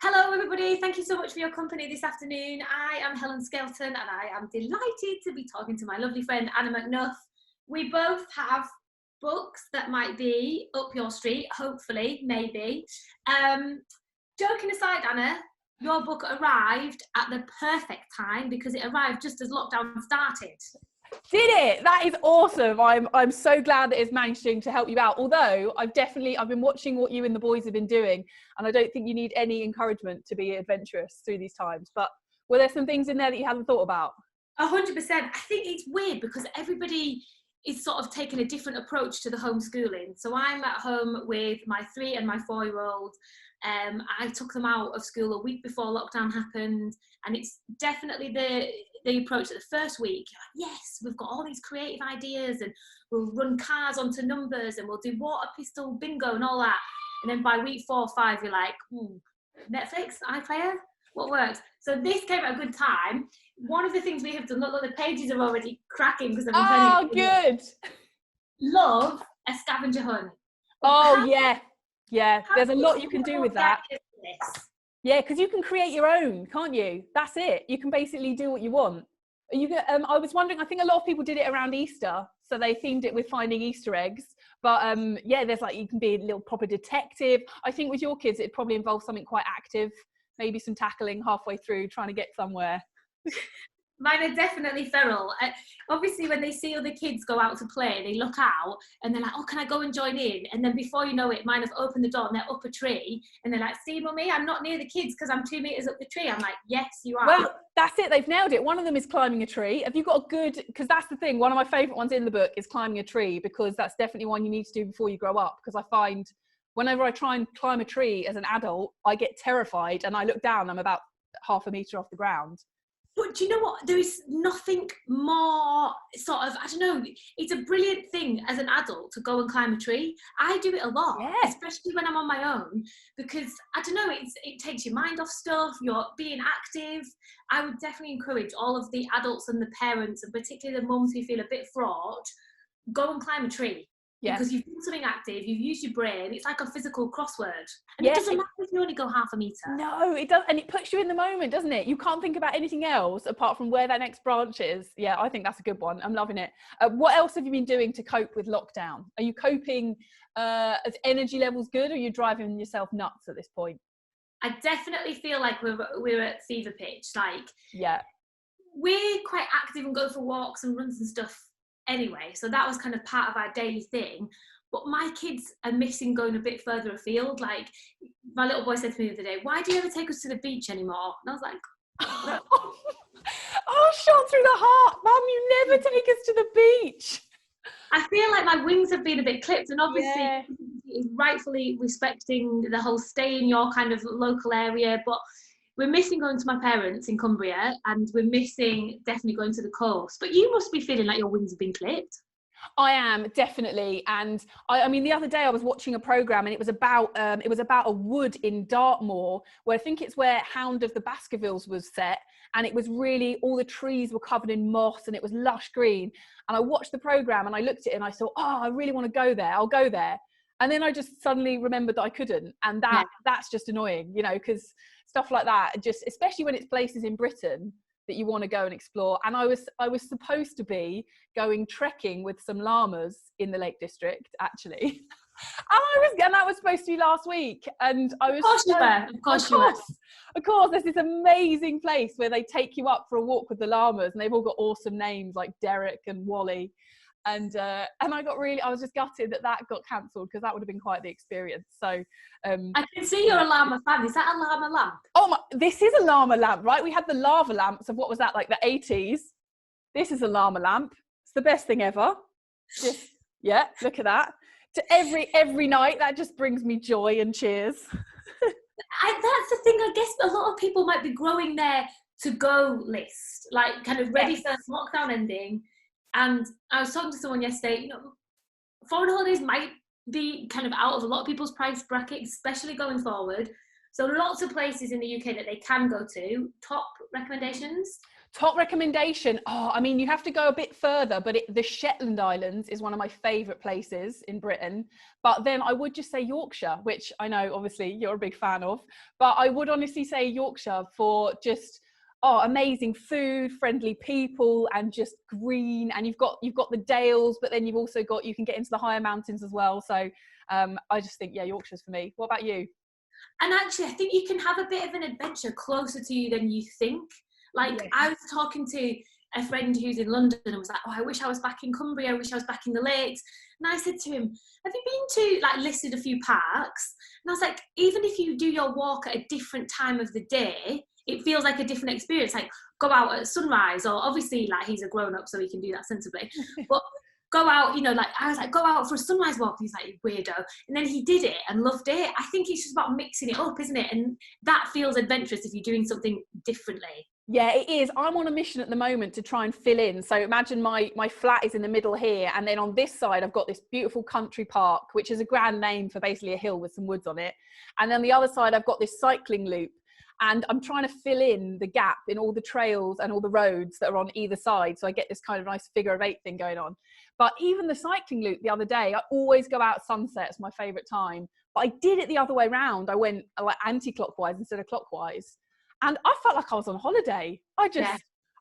Hello everybody, thank you so much for your company this afternoon. I am Helen Skelton and I am delighted to be talking to my lovely friend Anna McNuff. We both have books that might be up your street, hopefully, maybe. Joking aside, Anna, your book arrived at the perfect time because it arrived just as lockdown started. Did it? That is awesome. I'm so glad that it's managing to help you out. Although I've been watching what you and the boys have been doing, and I don't think you need any encouragement to be adventurous through these times. But were there some things in there that you hadn't thought about? 100%. I think it's weird because everybody is sort of taking a different approach to the homeschooling. So I'm at home with my 3 and my 4-year-old. I took them out of school a week before lockdown happened, and it's definitely the approach that the first week, yes, we've got all these creative ideas and we'll run cars onto numbers and we'll do water pistol bingo and all that. And then by week 4 or 5, you're like, Netflix, iPlayer, what works? So this came at a good time. One of the things we have done, look, the pages are already cracking because I've been good. Love a scavenger hunt. Yeah. There's a lot you can do with that. Yeah, because you can create your own, can't you? That's it. You can basically do what you want. I was wondering, I think a lot of people did it around Easter, so they themed it with finding Easter eggs. But there's you can be a little proper detective. I think with your kids, it probably involves something quite active, maybe some tackling halfway through, trying to get somewhere. Mine are definitely feral. Obviously, when they see other kids go out to play, they look out and they're like, oh, can I go and join in? And then before you know it, mine have opened the door and they're up a tree. And they're like, see, mummy, I'm not near the kids because I'm 2 meters up the tree. I'm like, yes, you are. Well, that's it. They've nailed it. One of them is climbing a tree. Have you got because that's the thing. One of my favourite ones in the book is climbing a tree, because that's definitely one you need to do before you grow up. Because I find whenever I try and climb a tree as an adult, I get terrified and I look down, I'm about half a metre off the ground. But do you know what? There is nothing more sort of, I don't know, it's a brilliant thing as an adult to go and climb a tree. I do it a lot, especially when I'm on my own, because, I don't know, it takes your mind off stuff, you're being active. I would definitely encourage all of the adults and the parents, and particularly the mums who feel a bit fraught, go and climb a tree. Yeah. Because you've done something active, you've used your brain, it's like a physical crossword. And it doesn't matter if you only go half a metre. No, it does, and it puts you in the moment, doesn't it? You can't think about anything else apart from where that next branch is. Yeah, I think that's a good one. I'm loving it. What else have you been doing to cope with lockdown? Are you coping as energy levels good, or are you driving yourself nuts at this point? I definitely feel like we're at fever pitch. Yeah, we're quite active and go for walks and runs and stuff anyway, so that was kind of part of our daily thing. But my kids are missing going a bit further afield. Like, my little boy said to me the other day, why do you ever take us to the beach anymore? And I was like, oh, shot through the heart. Mum, you never take us to the beach. I feel like my wings have been a bit clipped, and obviously rightfully respecting the whole stay in your kind of local area, but we're missing going to my parents in Cumbria, and we're missing definitely going to the coast. But you must be feeling like your wings have been clipped. I am, definitely. And I mean, the other day I was watching a programme, and it was about a wood in Dartmoor, where I think it's where Hound of the Baskervilles was set. And it was really, all the trees were covered in moss and it was lush green. And I watched the programme and I looked at it and I thought, oh, I really want to go there. I'll go there. And then I just suddenly remembered that I couldn't. And that's just annoying, because stuff like that, just especially when it's places in Britain that you want to go and explore. And I was supposed to be going trekking with some llamas in the Lake District, actually. And that was supposed to be last week. And I was Of course, there's this amazing place where they take you up for a walk with the llamas, and they've all got awesome names like Derek and Wally. And I was just gutted that got cancelled, because that would have been quite the experience. So I can see you're a llama fan. Is that a llama lamp? Oh, this is a llama lamp, right? We had the lava lamps of, what was that, like the 80s? This is a llama lamp. It's the best thing ever. Look at that. To every night, that just brings me joy and cheers. That's the thing. I guess a lot of people might be growing their to-go list, like kind of ready for lockdown ending. And I was talking to someone yesterday, foreign holidays might be kind of out of a lot of people's price bracket, especially going forward. So lots of places in the UK that they can go to. Top recommendations? Top recommendation. Oh, I mean, you have to go a bit further, but the Shetland Islands is one of my favourite places in Britain. But then I would just say Yorkshire, which I know obviously you're a big fan of, but I would honestly say Yorkshire for just, amazing food, friendly people, and just green. And you've got the Dales, but then you've also you can get into the higher mountains as well. So I just think, yeah, Yorkshire's for me. What about you? And actually, I think you can have a bit of an adventure closer to you than you think. Like, Yes. I was talking to a friend who's in London and was like, I wish I was back in Cumbria, I wish I was back in the lakes. And I said to him, have you been to, like, listed a few parks? And I was like, even if you do your walk at a different time of the day, it feels like a different experience. Like, go out at sunrise, or obviously, like, he's a grown-up, so he can do that sensibly. But go out, like, I was like, go out for a sunrise walk. And he's like, weirdo. And then he did it and loved it. I think it's just about mixing it up, isn't it? And that feels adventurous if you're doing something differently. Yeah, it is. I'm on a mission at the moment to try and fill in. So imagine my flat is in the middle here. And then on this side, I've got this beautiful country park, which is a grand name for basically a hill with some woods on it. And then the other side, I've got this cycling loop. And I'm trying to fill in the gap in all the trails and all the roads that are on either side. So I get this kind of nice figure of 8 thing going on. But even the cycling loop the other day, I always go out at sunset. It's my favourite time. But I did it the other way around. I went like anti-clockwise instead of clockwise. And I felt like I was on holiday. I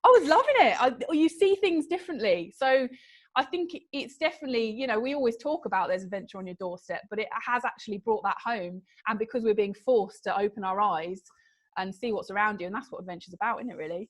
was loving it. You see things differently. So I think it's definitely, we always talk about there's adventure on your doorstep, but it has actually brought that home. And because we're being forced to open our eyes and see what's around you. And that's what adventure's about, isn't it, really?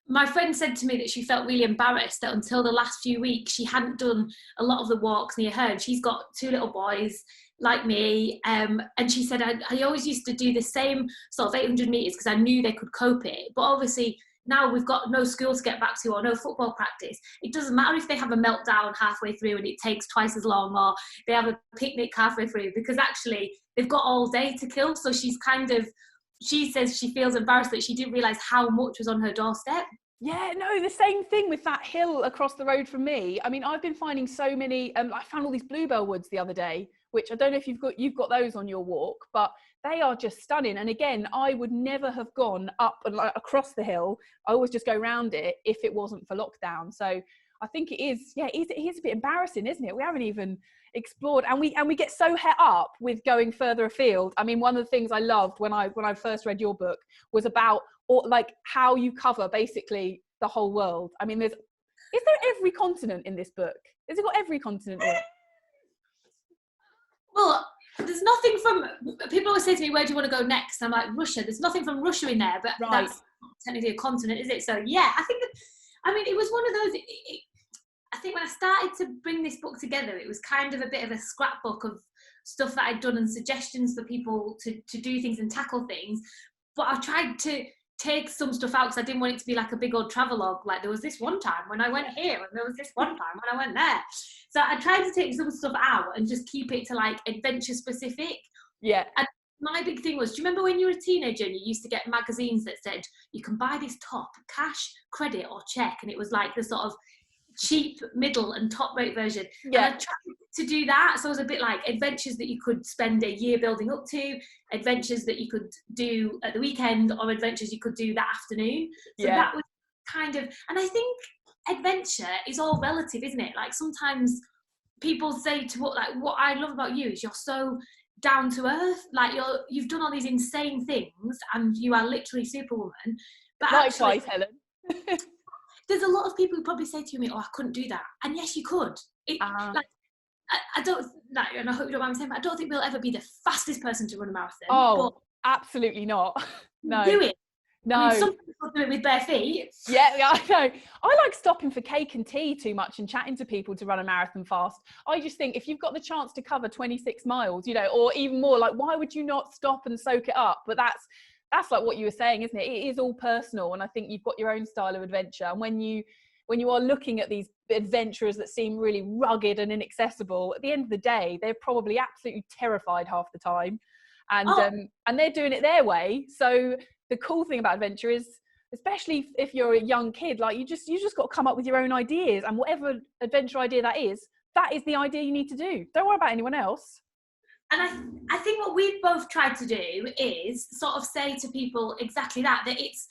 My friend said to me that she felt really embarrassed that until the last few weeks, she hadn't done a lot of the walks near her. And she's got 2 little boys like me. And she said, I always used to do the same sort of 800 metres because I knew they could cope it. But obviously now we've got no school to get back to or no football practice. It doesn't matter if they have a meltdown halfway through and it takes twice as long, or they have a picnic halfway through, because actually they've got all day to kill. So she says she feels embarrassed that she didn't realise how much was on her doorstep. Yeah, no, the same thing with that hill across the road from me. I mean, I've been finding so many, I found all these bluebell woods the other day, which I don't know if you've got those on your walk, but they are just stunning. And again, I would never have gone up and across the hill. I always just go round it if it wasn't for lockdown. So I think it is a bit embarrassing, isn't it? We haven't even explored, and we get so het up with going further afield. I mean, one of the things I loved when I first read your book was about like how you cover basically the whole world. I mean, is there every continent in this book? Has it got every continent in it? Well, there's nothing from, people always say to me, where do you want to go next? I'm like, Russia. There's nothing from Russia in there, but right. That's not technically a continent, is it? So yeah, I think it was one of those, I think when I started to bring this book together, it was kind of a bit of a scrapbook of stuff that I'd done and suggestions for people to do things and tackle things. But I tried to take some stuff out because I didn't want it to be like a big old travelogue. Like, there was this one time when I went here, and there was this one time when I went there. So I tried to take some stuff out and just keep it to like adventure specific. Yeah. And my big thing was, do you remember when you were a teenager and you used to get magazines that said, you can buy this top, cash, credit or check? And it was like the sort of cheap, middle and top rate version. Yeah. And I tried to do that. So it was a bit like adventures that you could spend a year building up to, adventures that you could do at the weekend, or adventures you could do that afternoon. So that was kind of, and I think adventure is all relative, isn't it? Like, sometimes people say what I love about you is you're so down to earth. Like, you've done all these insane things and you are literally Superwoman. But likewise, Helen. There's a lot of people who probably say to me, I couldn't do that. And yes, you could. Like, I don't, like, and I hope you don't mind me saying, but I don't think we'll ever be the fastest person to run a marathon. Oh, absolutely not. No. Do it. No. I mean, some people do it with bare feet. Yeah, I know. I like stopping for cake and tea too much and chatting to people to run a marathon fast. I just think if you've got the chance to cover 26 miles, or even more, like, why would you not stop and soak it up? But that's like what you were saying, isn't it? It is all personal, and I think you've got your own style of adventure. And when you are looking at these adventurers that seem really rugged and inaccessible, at the end of the day, they're probably absolutely terrified half the time, and they're doing it their way. So the cool thing about adventure is, especially if you're a young kid, like, you just got to come up with your own ideas, and whatever adventure idea that is the idea you need to do. Don't worry about anyone else. And I think what we've both tried to do is sort of say to people exactly that it's,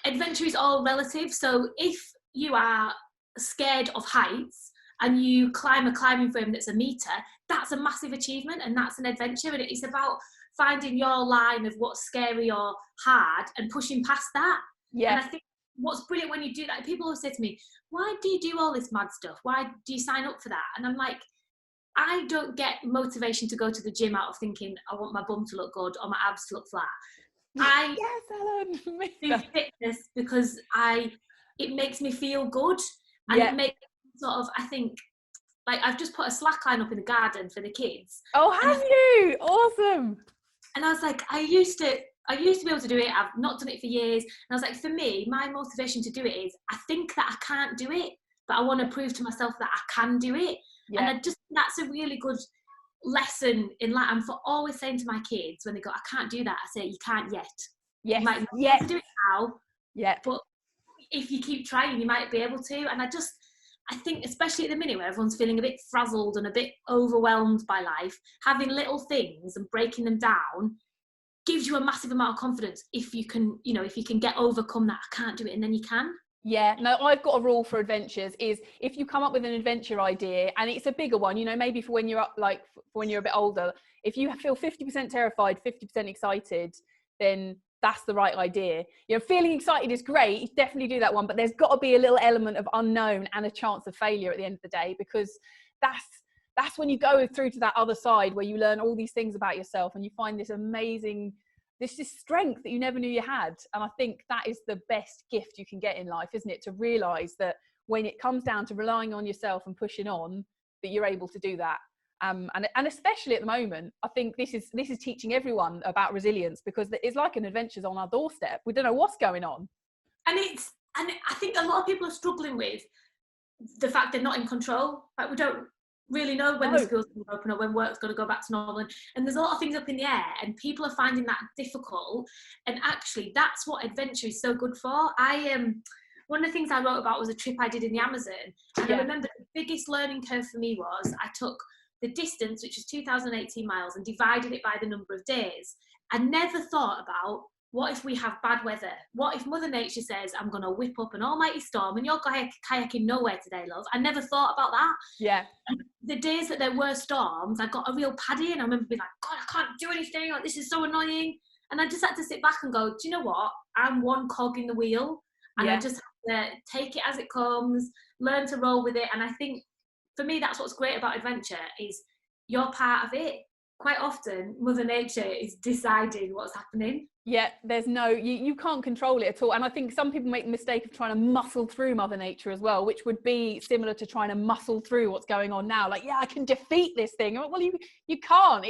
adventure is all relative. So if you are scared of heights and you climb a climbing frame that's 1 metre, that's a massive achievement and that's an adventure. And it's about finding your line of what's scary or hard and pushing past that. Yeah. And I think what's brilliant when you do that, people always say to me, why do you do all this mad stuff? Why do you sign up for that? And I'm like, I don't get motivation to go to the gym out of thinking I want my bum to look good or my abs to look flat. I Yes, Helen. do fitness because it makes me feel good, and Yeah. it makes sort of, I think, like I've just put a slackline up in the garden for the kids. Oh, have you? Awesome. And I was like, I used to be able to do it. I've not done it for years. And I was like, for me, my motivation to do it is I think that I can't do it, but I want to prove to myself that I can do it. Yeah. And that's a really good lesson in life. I'm for always saying to my kids when they go, I can't do that, I say, you can't yet. Yes. You might not be able to do it now, but if you keep trying, you might be able to. And I think, especially at the minute where everyone's feeling a bit frazzled and a bit overwhelmed by life, having little things and breaking them down gives you a massive amount of confidence if you can, overcome that, I can't do it, and then you can. Yeah, no, I've got a rule for adventures is if you come up with an adventure idea and it's a bigger one, maybe for when you're up, like for when you're a bit older, if you feel 50% terrified, 50% excited, then that's the right idea. Feeling excited is great, definitely do that one, but there's got to be a little element of unknown and a chance of failure at the end of the day, because that's when you go through to that other side where you learn all these things about yourself and you find this amazing, this strength that you never knew you had. And I think that is the best gift you can get in life, isn't it? To realize that when it comes down to relying on yourself and pushing on, that you're able to do that. And especially at the moment, I think this is teaching everyone about resilience, because it's like an adventure's on our doorstep. We don't know what's going on. And I think a lot of people are struggling with the fact they're not in control. Like, we don't really know when the school's going to open or when work's going to go back to normal, and there's a lot of things up in the air and people are finding that difficult. And actually that's what adventure is so good for. One of the things I wrote about was a trip I did in the Amazon, and I remember the biggest learning curve for me was I took the distance, which was 2,018 miles, and divided it by the number of days. I never thought about, what if we have bad weather? What if Mother Nature says, I'm going to whip up an almighty storm and you're kayaking nowhere today, love? I never thought about that. Yeah. And the days that there were storms, I got a real paddy, and I remember being like, God, I can't do anything. Like, this is so annoying. And I just had to sit back and go, do you know what? I'm one cog in the wheel, and I just have to take it as it comes, learn to roll with it. And I think for me, that's what's great about adventure, is you're part of it. Quite often, Mother Nature is deciding what's happening. Yeah, there's no, you can't control it at all. And I think some people make the mistake of trying to muscle through Mother Nature as well, which would be similar to trying to muscle through what's going on now. Like, I can defeat this thing. Well, you can't.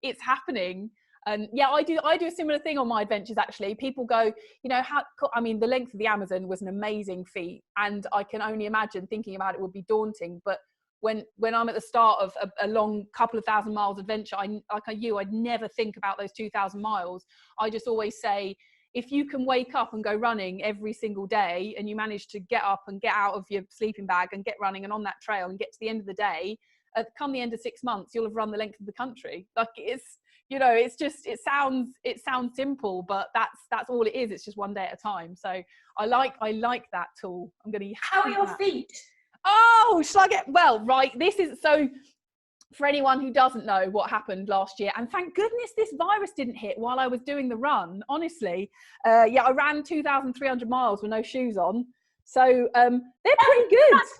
It's happening. And I do a similar thing on my adventures, actually. People go, the length of the Amazon was an amazing feat, and I can only imagine thinking about it would be daunting. But when I'm at the start of a long couple of thousand miles adventure, I'd never think about those 2,000 miles. I just always say, if you can wake up and go running every single day, and you manage to get up and get out of your sleeping bag and get running and on that trail and get to the end of the day, come the end of 6 months, you'll have run the length of the country. Like, it sounds simple, but that's all it is. It's just one day at a time. So I like that tool. I'm going to. How are your feet? Oh, shall I get, well, right. This is, so for anyone who doesn't know what happened last year, and thank goodness this virus didn't hit while I was doing the run, honestly. I ran 2,300 miles with no shoes on. So they're pretty good. That's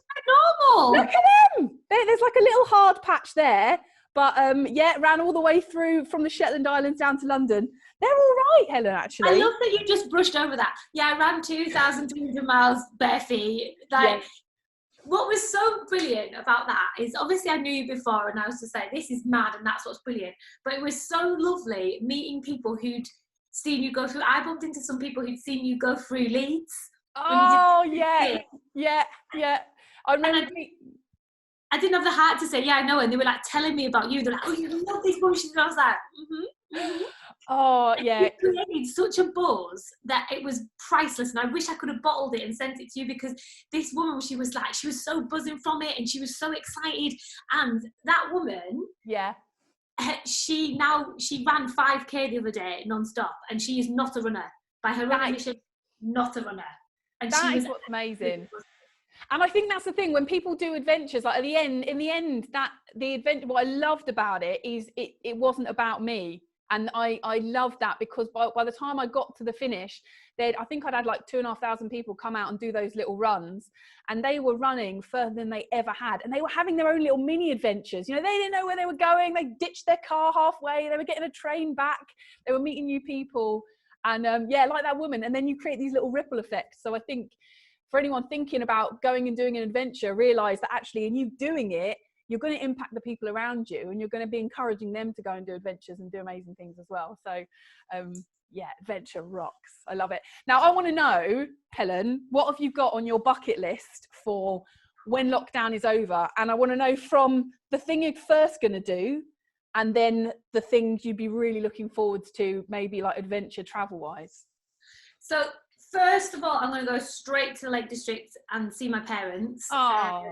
normal. Look at them. There's like a little hard patch there. But ran all the way through from the Shetland Islands down to London. They're all right, Helen, actually. I love that you just brushed over that. Yeah, I ran 2,200 miles bare feet. What was so brilliant about that is, obviously I knew you before and I was just like, this is mad and that's what's brilliant. But it was so lovely meeting people who'd seen you go through. I bumped into some people who'd seen you go through Leeds. Oh, yeah. I remember... I didn't have the heart to say, yeah, I know. And they were like telling me about you. They're like, oh, you love these bullshit. And I was like, Oh, yeah. It created such a buzz that it was priceless. And I wish I could have bottled it and sent it to you, because this woman, she was so buzzing from it and she was so excited. And that woman, she ran 5K the other day non-stop, and she is not a runner by her own admission. not a runner. And That she is was what's amazing. And I think that's the thing, when people do adventures, like in the end, that the adventure, what I loved about it is it wasn't about me. And I loved that, because by the time I got to the finish, I think I'd had like 2,500 people come out and do those little runs, and they were running further than they ever had. And they were having their own little mini adventures. You know, they didn't know where they were going. They ditched their car halfway. They were getting a train back. They were meeting new people. And yeah, like that woman. And then you create these little ripple effects. So I think for anyone thinking about going and doing an adventure, realize that actually in you doing it, you're going to impact the people around you, and you're going to be encouraging them to go and do adventures and do amazing things as well. So yeah, adventure rocks. I love it. Now I want to know, Helen, what have you got on your bucket list for when lockdown is over? And I want to know from the thing you're first going to do, and then the things you'd be really looking forward to, maybe like adventure travel wise. So first of all, I'm going to go straight to the Lake District and see my parents. Oh.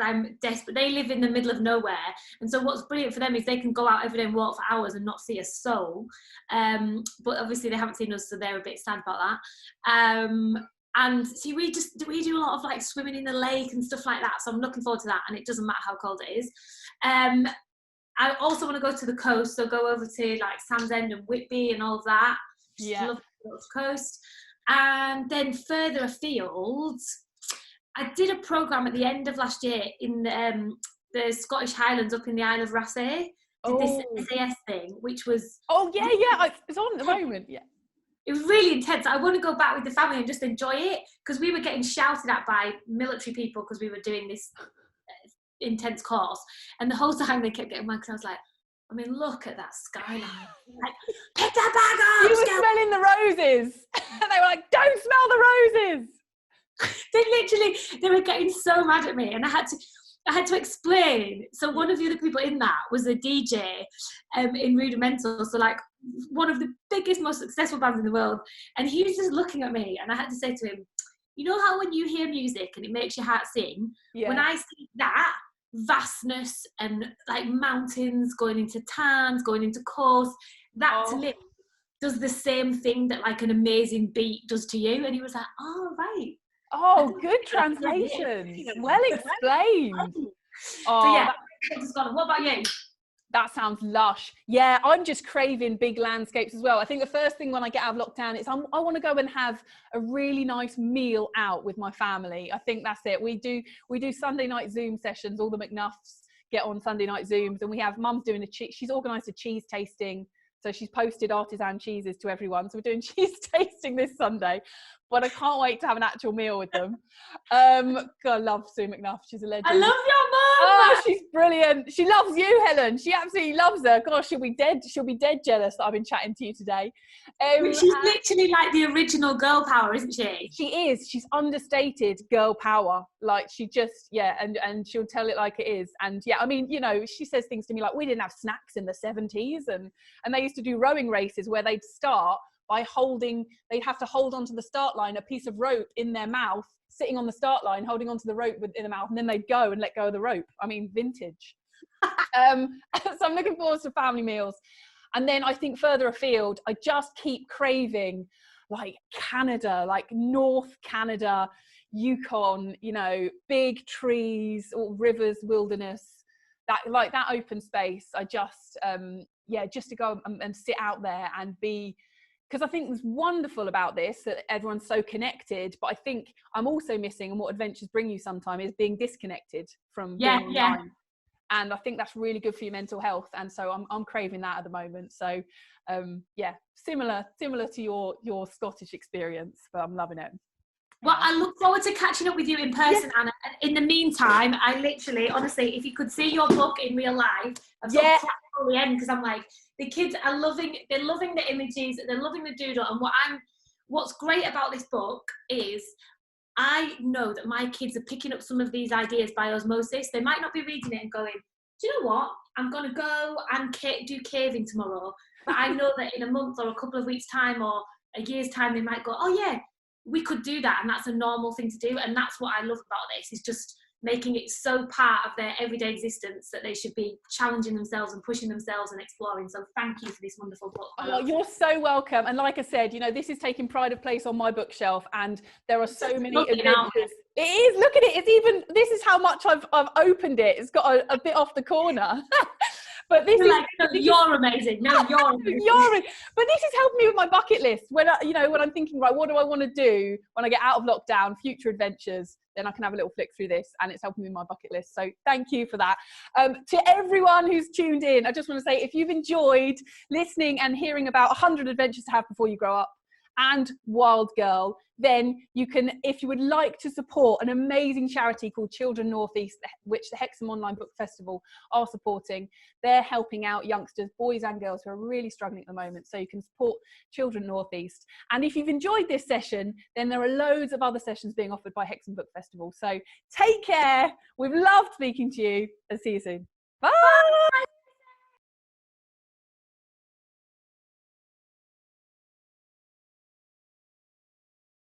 I'm desperate. They live in the middle of nowhere, and so what's brilliant for them is they can go out every day and walk for hours and not see a soul. But obviously they haven't seen us, so they're a bit sad about that. And see, we do a lot of like swimming in the lake and stuff like that. So I'm looking forward to that, and it doesn't matter how cold it is. I also want to go to the coast, so go over to like Sands End and Whitby and all of that. Yeah. Love the coast. And then further afield, I did a programme at the end of last year in the Scottish Highlands up in the Isle of Raasay. Did this SAS thing, which was... Oh, yeah, it's on at the moment, yeah. It was really intense. I want to go back with the family and just enjoy it, because we were getting shouted at by military people because we were doing this intense course. And the whole time they kept getting mad, because I was like, I mean, look at that skyline. Like, pick that bag up! You were smelling the roses. They were like, don't smell the roses! They were getting so mad at me, and I had to explain. So one of the other people in that was a DJ in Rudimental, so like one of the biggest, most successful bands in the world, and he was just looking at me, and I had to say to him, you know how when you hear music and it makes your heart sing, when I see that vastness and like mountains going into towns, going into coast, that to me does the same thing that like an amazing beat does to you. And he was like, oh right. Oh, good translation. Well explained. So yeah, what about you? That sounds lush. Yeah, I'm just craving big landscapes as well. I think the first thing when I get out of lockdown is I want to go and have a really nice meal out with my family. I think that's it. We do Sunday night Zoom sessions. All the McNuffs get on Sunday night Zooms, and we have Mum's doing she's organised a cheese tasting. So she's posted artisan cheeses to everyone. So we're doing cheese tasting this Sunday, but I can't wait to have an actual meal with them. God, I love Sue McNuff. She's a legend. I love your mum. Oh, she's brilliant. She loves you, Helen. She absolutely loves her. Gosh, she'll be dead jealous that I've been chatting to you today. She's literally like the original girl power, isn't she? She is. She's understated girl power. Like she just, yeah, and she'll tell it like it is. And yeah, I mean, you know, she says things to me like, we didn't have snacks in the 70s, and they used to do rowing races where they'd start by they'd have to hold onto the start line a piece of rope in their mouth, sitting on the start line, holding onto the rope in the mouth, and then they'd go and let go of the rope. I mean, vintage. So I'm looking forward to family meals. And then I think further afield, I just keep craving like Canada, like North Canada, Yukon, you know, big trees or rivers, wilderness, that open space. I just, just to go and sit out there and be, because I think what's wonderful about this, that everyone's so connected, but I think I'm also missing, and what adventures bring you sometimes, is being disconnected from being online. And I think that's really good for your mental health. And so I'm craving that at the moment. So similar to your Scottish experience, but I'm loving it. Well, I look forward to catching up with you in person, Anna. And in the meantime, I literally, honestly, if you could see your book in real life, I'm sort of crying at the end, because I'm like, the kids are they're loving the images, they're loving the doodle. And what's great about this book is I know that my kids are picking up some of these ideas by osmosis. They might not be reading it and going, do you know what? I'm going to go and do caving tomorrow. But I know that in a month or a couple of weeks' time or a year's time, they might go, oh yeah, we could do that. And that's a normal thing to do. And that's what I love about this, is just making it so part of their everyday existence that they should be challenging themselves and pushing themselves and exploring. So thank you for this wonderful book. Oh, you're so welcome. And like I said, you know, this is taking pride of place on my bookshelf, and there are so many adventures. It is, look at it. It's even, this is how much I've opened it. It's got a bit off the corner. But this is like, no, you're amazing. No, you're amazing. But this is helping me with my bucket list. When when I'm thinking, right, what do I want to do when I get out of lockdown, future adventures, then I can have a little flick through this, and it's helping me with my bucket list. So thank you for that. To everyone who's tuned in, I just want to say, if you've enjoyed listening and hearing about 100 adventures to have before you grow up and Wild Girl, then you can, if you would like to support an amazing charity called Children North East, which the Hexham Online Book Festival are supporting. They're helping out youngsters, boys and girls, who are really struggling at the moment. So you can support Children North East. And if you've enjoyed this session, then there are loads of other sessions being offered by Hexham Book Festival. So take care. We've loved speaking to you, and see you soon. Bye.